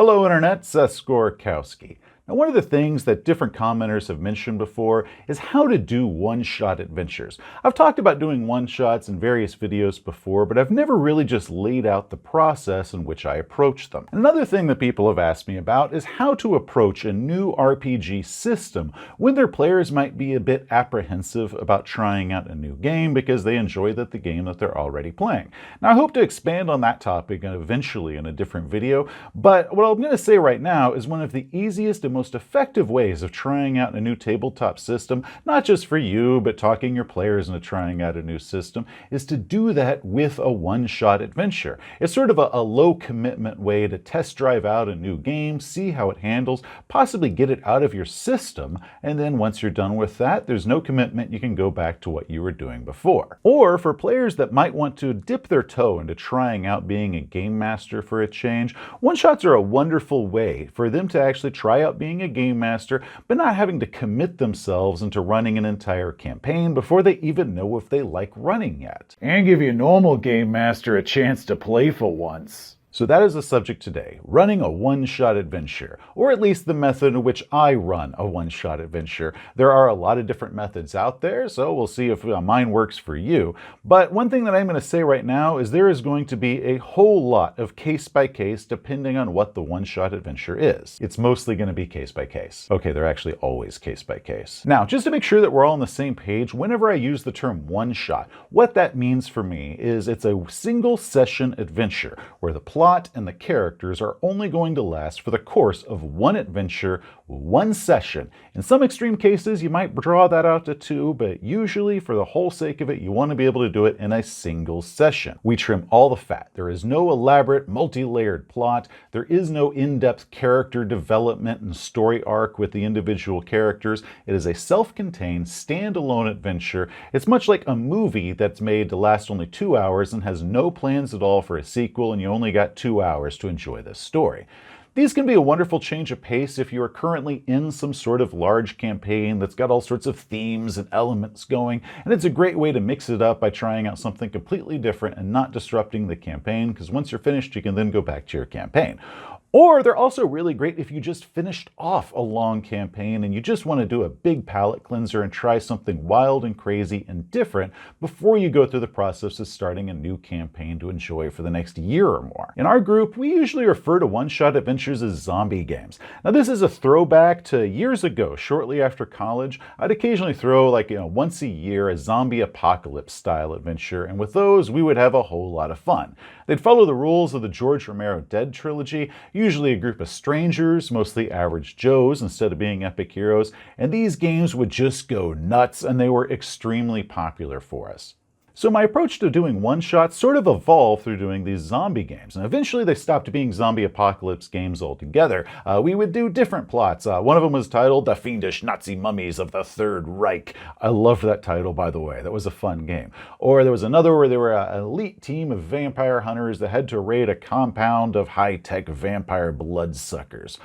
Hello Internet, Seth Skorkowski. Now, one of the things that different commenters have mentioned before is how to do one-shot adventures. I've talked about doing one-shots in various videos before, but I've never really just laid out the process in which I approach them. Another thing that people have asked me about is how to approach a new RPG system when their players might be a bit apprehensive about trying out a new game because they enjoy the game that they're already playing. Now, I hope to expand on that topic eventually in a different video, but what I'm going to say right now is one of the easiest and most effective ways of trying out a new tabletop system, not just for you, but talking your players into trying out a new system, is to do that with a one-shot adventure. It's sort of a low-commitment way to test drive out a new game, see how it handles, possibly get it out of your system, and then once you're done with that, there's no commitment, you can go back to what you were doing before. Or for players that might want to dip their toe into trying out being a game master for a change, one-shots are a wonderful way for them to actually try out being a game master, but not having to commit themselves into running an entire campaign before they even know if they like running yet. And give your normal game master a chance to play for once. So that is the subject today, running a one-shot adventure, or at least the method in which I run a one-shot adventure. There are a lot of different methods out there, so we'll see if mine works for you. But one thing that I'm going to say right now is there is going to be a whole lot of case by case depending on what the one-shot adventure is. It's mostly going to be case by case. Okay, they're actually always case by case. Now, just to make sure that we're all on the same page, whenever I use the term one-shot, what that means for me is it's a single session adventure where the plot and the characters are only going to last for the course of one adventure, one session. In some extreme cases, you might draw that out to two, but usually for the whole sake of it, you want to be able to do it in a single session. We trim all the fat. There is no elaborate, multi-layered plot. There is no in-depth character development and story arc with the individual characters. It is a self-contained, standalone adventure. It's much like a movie that's made to last only 2 hours and has no plans at all for a sequel, and you only got 2 hours to enjoy this story. These can be a wonderful change of pace if you are currently in some sort of large campaign that's got all sorts of themes and elements going, and it's a great way to mix it up by trying out something completely different and not disrupting the campaign, because once you're finished, you can then go back to your campaign. Or they're also really great if you just finished off a long campaign and you just want to do a big palate cleanser and try something wild and crazy and different before you go through the process of starting a new campaign to enjoy for the next year or more. In our group, we usually refer to one-shot adventures as zombie games. Now, this is a throwback to years ago, shortly after college. I'd occasionally throw once a year a zombie apocalypse style adventure, and with those, we would have a whole lot of fun. They'd follow the rules of the George Romero Dead trilogy, usually a group of strangers, mostly average Joes instead of being epic heroes, and these games would just go nuts, and they were extremely popular for us. So my approach to doing one-shots sort of evolved through doing these zombie games, and eventually they stopped being zombie apocalypse games altogether. We would do different plots. One of them was titled The Fiendish Nazi Mummies of the Third Reich. I loved that title, by the way. That was a fun game. Or there was another where there were an elite team of vampire hunters that had to raid a compound of high-tech vampire bloodsuckers.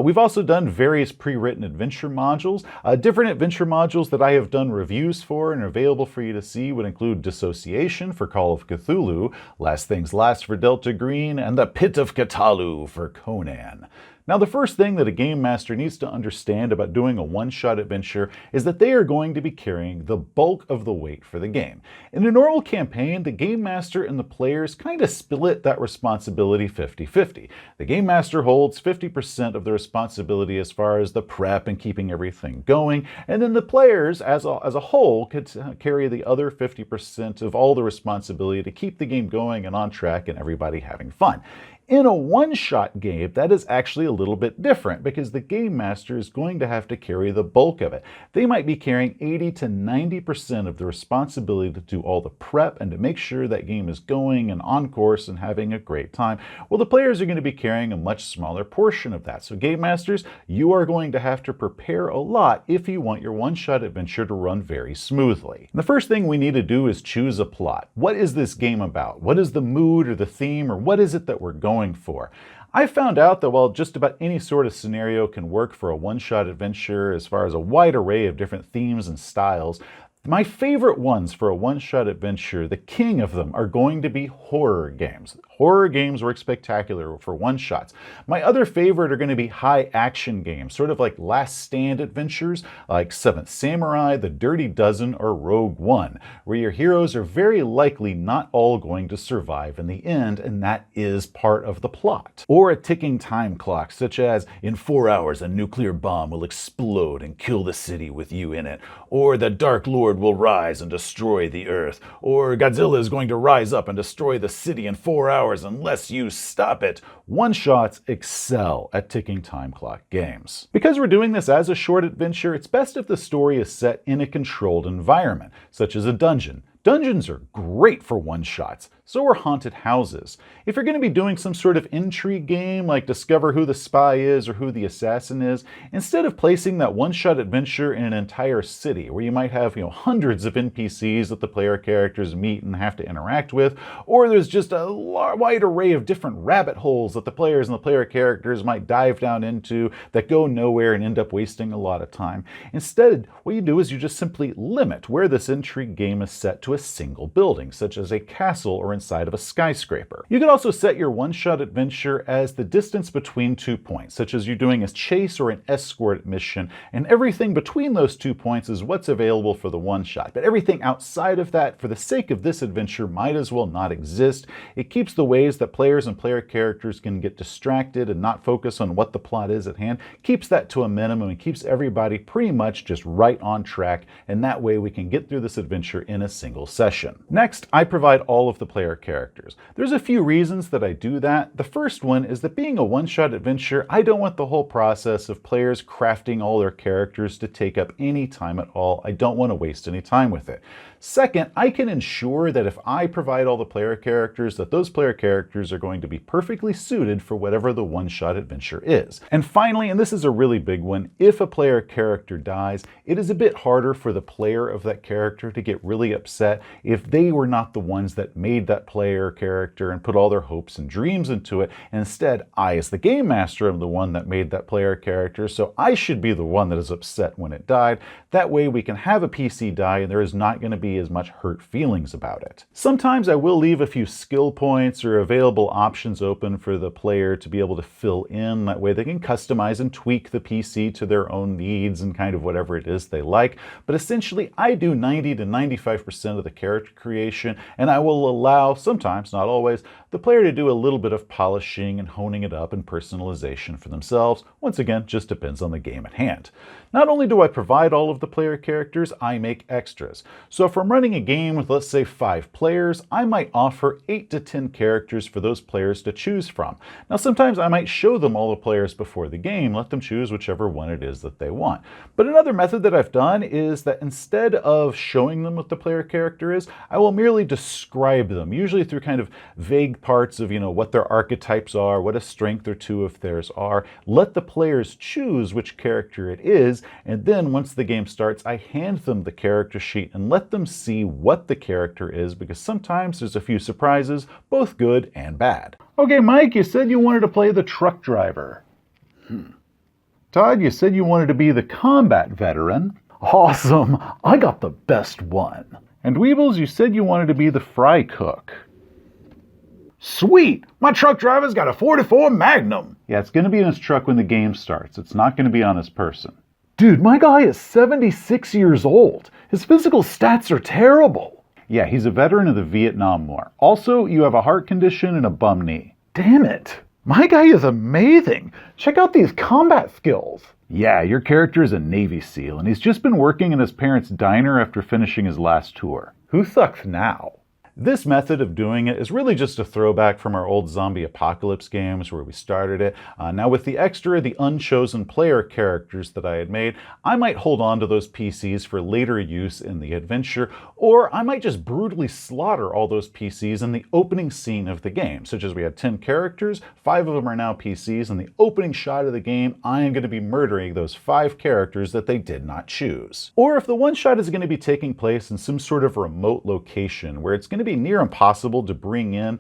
We've also done various pre-written adventure modules. Different adventure modules that I have done reviews for and are available for you to see would include Dissociation for Call of Cthulhu, Last Things Last for Delta Green, and The Pit of Cthulhu for Conan. Now, the first thing that a game master needs to understand about doing a one-shot adventure is that they are going to be carrying the bulk of the weight for the game. In a normal campaign, the game master and the players kind of split that responsibility 50-50. The game master holds 50% of the responsibility as far as the prep and keeping everything going, and then the players as a whole could carry the other 50% of all the responsibility to keep the game going and on track and everybody having fun. In a one-shot game, that is actually a little bit different because the game master is going to have to carry the bulk of it. They might be carrying 80 to 90% of the responsibility to do all the prep and to make sure that game is going and on course and having a great time. Well, the players are going to be carrying a much smaller portion of that. So game masters, you are going to have to prepare a lot if you want your one-shot adventure to run very smoothly. And the first thing we need to do is choose a plot. What is this game about? What is the mood or the theme, or what is it that we're going for? I found out that while just about any sort of scenario can work for a one-shot adventure as far as a wide array of different themes and styles, My favorite ones for a one-shot adventure, the king of them, are going to be horror games. Horror games work spectacular for one-shots. My other favorite are going to be high-action games, sort of like Last Stand adventures, like Seventh Samurai, The Dirty Dozen, or Rogue One, where your heroes are very likely not all going to survive in the end, and that is part of the plot. Or a ticking time clock, such as, in 4 hours a nuclear bomb will explode and kill the city with you in it, or the Dark Lord will rise and destroy the Earth, or Godzilla is going to rise up and destroy the city in 4 hours unless you stop it. One-shots excel at ticking time clock games. Because we're doing this as a short adventure, it's best if the story is set in a controlled environment, such as a dungeon. Dungeons are great for one-shots, so are haunted houses. If you're going to be doing some sort of intrigue game, like discover who the spy is or who the assassin is, instead of placing that one-shot adventure in an entire city, where you might have, hundreds of NPCs that the player characters meet and have to interact with, or there's just a wide array of different rabbit holes that the players and the player characters might dive down into that go nowhere and end up wasting a lot of time. Instead, what you do is you just simply limit where this intrigue game is set to a single building, such as a castle or inside of a skyscraper. You could also set your one-shot adventure as the distance between 2 points, such as you're doing a chase or an escort mission, and everything between those 2 points is what's available for the one-shot. But everything outside of that, for the sake of this adventure, might as well not exist. It keeps the ways that players and player characters can get distracted and not focus on what the plot is at hand, keeps that to a minimum, and keeps everybody pretty much just right on track, and that way we can get through this adventure in a single session. Next, I provide all of the player characters. There's a few reasons that I do that. The first one is that being a one-shot adventure, I don't want the whole process of players crafting all their characters to take up any time at all. I don't want to waste any time with it. Second, I can ensure that if I provide all the player characters, that those player characters are going to be perfectly suited for whatever the one-shot adventure is. And finally, and this is a really big one, if a player character dies, it is a bit harder for the player of that character to get really upset if they were not the ones that made that player character and put all their hopes and dreams into it. And instead, I, as the game master, am the one that made that player character, so I should be the one that is upset when it died. That way we can have a PC die and there is not going to be as much hurt feelings about it. Sometimes I will leave a few skill points or available options open for the player to be able to fill in. That way they can customize and tweak the PC to their own needs and kind of whatever it is they like. But essentially, I do 90 to 95% of the character creation, and I will allow, sometimes, not always, the player to do a little bit of polishing and honing it up and personalization for themselves. Once again, just depends on the game at hand. Not only do I provide all of the player characters, I make extras. So if I'm running a game with, let's say, 5 players, I might offer 8 to 10 characters for those players to choose from. Now sometimes I might show them all the players before the game, let them choose whichever one it is that they want. But another method that I've done is that instead of showing them what the player character is, I will merely describe them, usually through kind of vague parts of, what their archetypes are, what a strength or two of theirs are. Let the players choose which character it is, and then once the game starts, I hand them the character sheet and let them see what the character is, because sometimes there's a few surprises, both good and bad. Okay, Mike, you said you wanted to play the truck driver. Todd, you said you wanted to be the combat veteran. Awesome! I got the best one. And Dweebles, you said you wanted to be the fry cook. Sweet! My truck driver's got a 44 Magnum! Yeah, it's going to be in his truck when the game starts. It's not going to be on his person. Dude, my guy is 76 years old. His physical stats are terrible. Yeah, he's a veteran of the Vietnam War. Also, you have a heart condition and a bum knee. Damn it! My guy is amazing! Check out these combat skills! Yeah, your character is a Navy SEAL, and he's just been working in his parents' diner after finishing his last tour. Who sucks now? This method of doing it is really just a throwback from our old zombie apocalypse games where we started it. Now with the extra, the unchosen player characters that I had made, I might hold on to those PCs for later use in the adventure, or I might just brutally slaughter all those PCs in the opening scene of the game. Such as we had 10 characters, 5 of them are now PCs, and the opening shot of the game, I am going to be murdering those 5 characters that they did not choose. Or if the one shot is going to be taking place in some sort of remote location where it's going to be be near impossible to bring in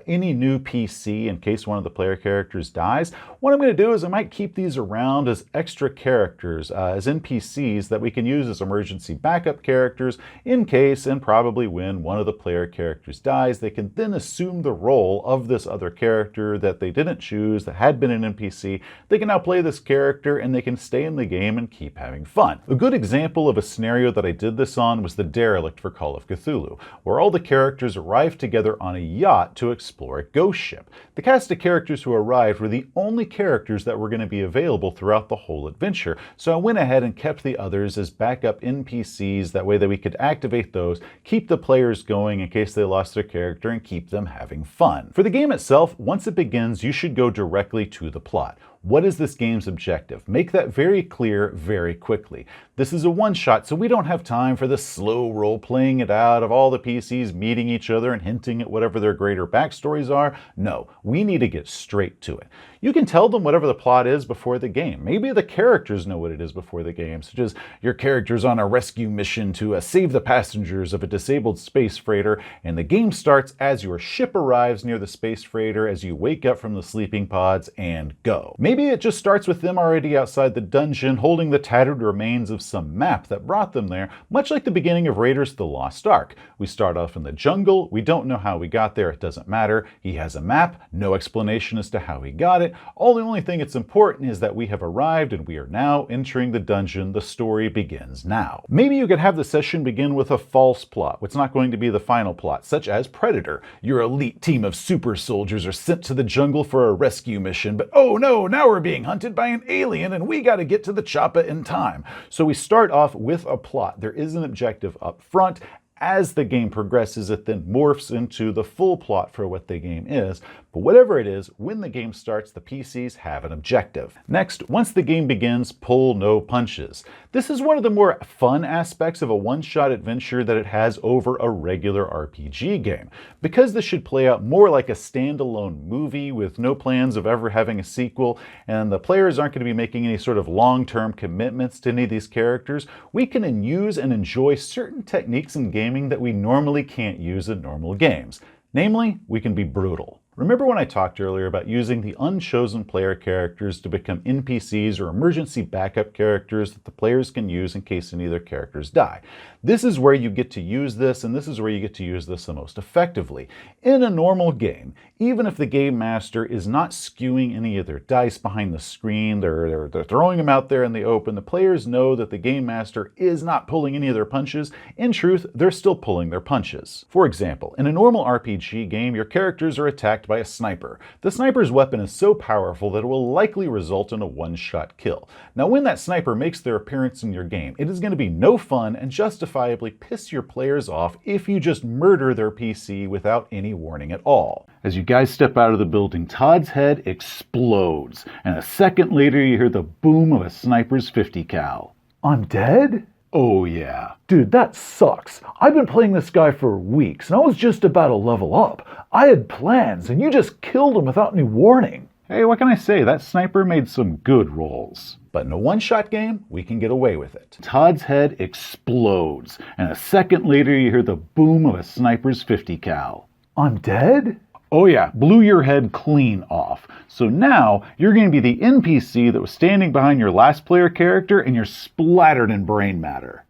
any new PC in case one of the player characters dies, what I'm going to do is I might keep these around as extra characters, as NPCs that we can use as emergency backup characters in case and probably when one of the player characters dies. They can then assume the role of this other character that they didn't choose, that had been an NPC. They can now play this character and they can stay in the game and keep having fun. A good example of a scenario that I did this on was the Derelict for Call of Cthulhu, where all the characters arrived together on a yacht to explore a ghost ship. The cast of characters who arrived were the only characters that were going to be available throughout the whole adventure, so I went ahead and kept the others as backup NPCs, that way that we could activate those, keep the players going in case they lost their character, and keep them having fun. For the game itself, once it begins, you should go directly to the plot. What is this game's objective? Make that very clear very quickly. This is a one-shot, so we don't have time for the slow role playing it out of all the PCs meeting each other and hinting at whatever their greater backstories are. No, we need to get straight to it. You can tell them whatever the plot is before the game. Maybe the characters know what it is before the game, such as your character's on a rescue mission to save the passengers of a disabled space freighter, and the game starts as your ship arrives near the space freighter as you wake up from the sleeping pods and go. Maybe it just starts with them already outside the dungeon holding the tattered remains of some map that brought them there, much like the beginning of Raiders of the Lost Ark. We start off in the jungle, we don't know how we got there, it doesn't matter. He has a map, no explanation as to how he got it. The only thing that's important is that we have arrived and we are now entering the dungeon. The story begins now. Maybe you could have the session begin with a false plot, what's not going to be the final plot, such as Predator. Your elite team of super soldiers are sent to the jungle for a rescue mission, but oh no, now we're being hunted by an alien and we gotta get to the chopper in time. So we start off with a plot. There is an objective up front. As the game progresses, it then morphs into the full plot for what the game is. But whatever it is, when the game starts, the PCs have an objective. Next, once the game begins, pull no punches. This is one of the more fun aspects of a one-shot adventure that it has over a regular RPG game. Because this should play out more like a standalone movie with no plans of ever having a sequel, and the players aren't going to be making any sort of long-term commitments to any of these characters, we can use and enjoy certain techniques in gaming that we normally can't use in normal games. Namely, we can be brutal. Remember when I talked earlier about using the unchosen player characters to become NPCs or emergency backup characters that the players can use in case any of their characters die? This is where you get to use this, and this is where you get to use this the most effectively. In a normal game, even if the game master is not skewing any of their dice behind the screen, they're throwing them out there in the open, the players know that the game master is not pulling any of their punches. In truth, they're still pulling their punches. For example, in a normal RPG game, your characters are attacked by a sniper. The sniper's weapon is so powerful that it will likely result in a one-shot kill. Now, when that sniper makes their appearance in your game, it is going to be no fun and justifiably piss your players off if you just murder their PC without any warning at all. As you guys step out of the building, Todd's head explodes, and a second later you hear the boom of a sniper's 50 cal. I'm dead? Oh yeah. Dude, that sucks. I've been playing this guy for weeks, and I was just about to level up. I had plans, and you just killed him without any warning. Hey, what can I say? That sniper made some good rolls. But in a one-shot game, we can get away with it. Todd's head explodes, and a second later you hear the boom of a sniper's 50 cal. I'm dead? Oh yeah, blew your head clean off. So now you're going to be the NPC that was standing behind your last player character and you're splattered in brain matter.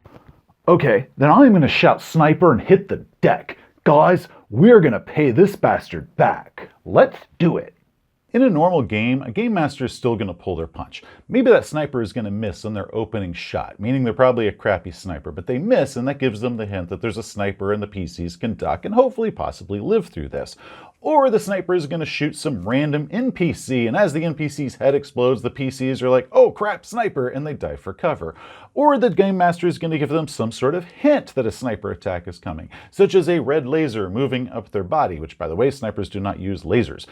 Okay, then I'm going to shout sniper and hit the deck. Guys, we're going to pay this bastard back. Let's do it. In a normal game, a game master is still going to pull their punch. Maybe that sniper is going to miss on their opening shot, meaning they're probably a crappy sniper, but they miss and that gives them the hint that there's a sniper and the PCs can duck and hopefully possibly live through this. Or the sniper is going to shoot some random NPC, and as the NPC's head explodes, the PCs are like, oh crap, sniper, and they dive for cover. Or the game master is going to give them some sort of hint that a sniper attack is coming, such as a red laser moving up their body, which by the way, snipers do not use lasers.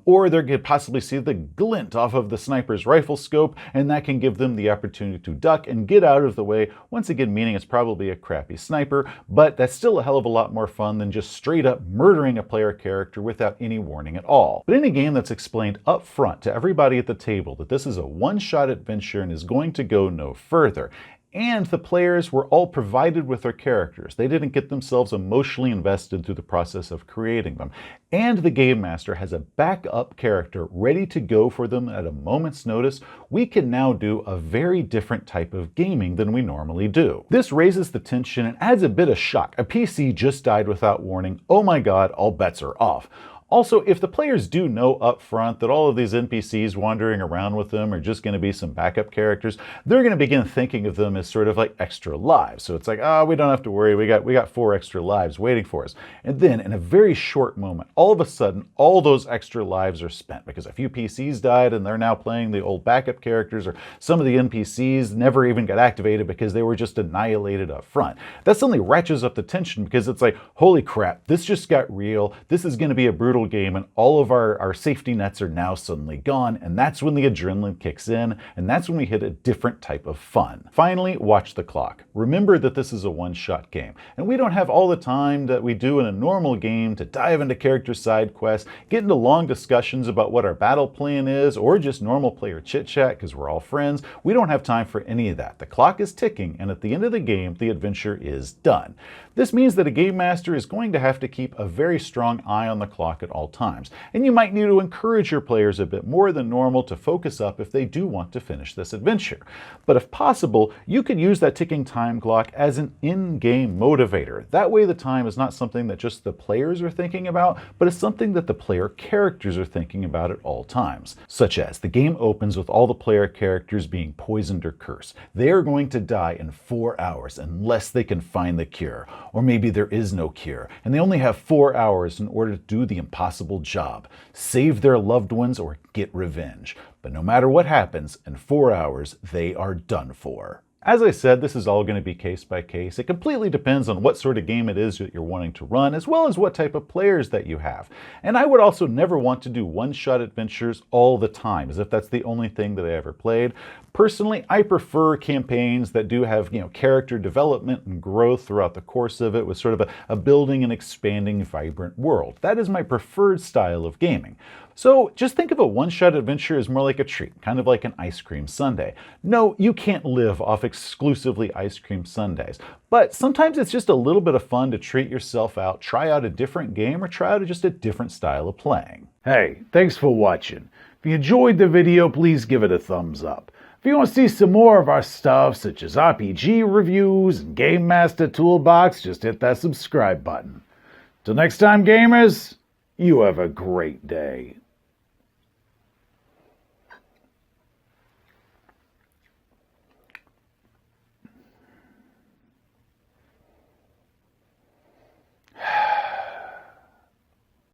Or they could possibly see the glint off of the sniper's rifle scope, and that can give them the opportunity to duck and get out of the way, once again meaning it's probably a crappy sniper, but that's still a hell of a lot more fun than just straight up murdering a player character without any warning at all. But in a game that's explained up front to everybody at the table that this is a one-shot adventure and is going to go no further, and the players were all provided with their characters. They didn't get themselves emotionally invested through the process of creating them. And the Game Master has a backup character ready to go for them at a moment's notice. We can now do a very different type of gaming than we normally do. This raises the tension and adds a bit of shock. A PC just died without warning. Oh my god, all bets are off. Also, if the players do know up front that all of these NPCs wandering around with them are just going to be some backup characters, they're going to begin thinking of them as sort of like extra lives. So it's like, oh, we don't have to worry, we got 4 extra lives waiting for us. And then in a very short moment, all of a sudden, all those extra lives are spent because a few PCs died and they're now playing the old backup characters, or some of the NPCs never even got activated because they were just annihilated up front. That suddenly ratchets up the tension because it's like, holy crap, this just got real. This is going to be a brutal game, and all of our safety nets are now suddenly gone, and that's when the adrenaline kicks in, and that's when we hit a different type of fun. Finally, watch the clock. Remember that this is a one-shot game, and we don't have all the time that we do in a normal game to dive into character side quests, get into long discussions about what our battle plan is, or just normal player chit-chat because we're all friends. We don't have time for any of that. The clock is ticking, and at the end of the game, the adventure is done. This means that a game master is going to have to keep a very strong eye on the clock at all times, and you might need to encourage your players a bit more than normal to focus up if they do want to finish this adventure. But if possible, you could use that ticking time clock as an in-game motivator. That way the time is not something that just the players are thinking about, but it's something that the player characters are thinking about at all times. Such as, the game opens with all the player characters being poisoned or cursed. They are going to die in 4 hours unless they can find the cure. Or maybe there is no cure, and they only have 4 hours in order to do the impossible job, save their loved ones or get revenge. But no matter what happens, in 4 hours, they are done for. As I said, this is all going to be case by case. It completely depends on what sort of game it is that you're wanting to run, as well as what type of players that you have. And I would also never want to do one-shot adventures all the time, as if that's the only thing that I ever played. Personally, I prefer campaigns that do have, character development and growth throughout the course of it, with sort of a building and expanding, vibrant world. That is my preferred style of gaming. So just think of a one-shot adventure as more like a treat, kind of like an ice cream sundae. No, you can't live off exclusively ice cream sundaes, but sometimes it's just a little bit of fun to treat yourself out, try out a different game, or try out just a different style of playing. Hey, thanks for watching. If you enjoyed the video, please give it a thumbs up. If you want to see some more of our stuff, such as RPG reviews and Game Master Toolbox, just hit that subscribe button. Till next time, gamers, you have a great day.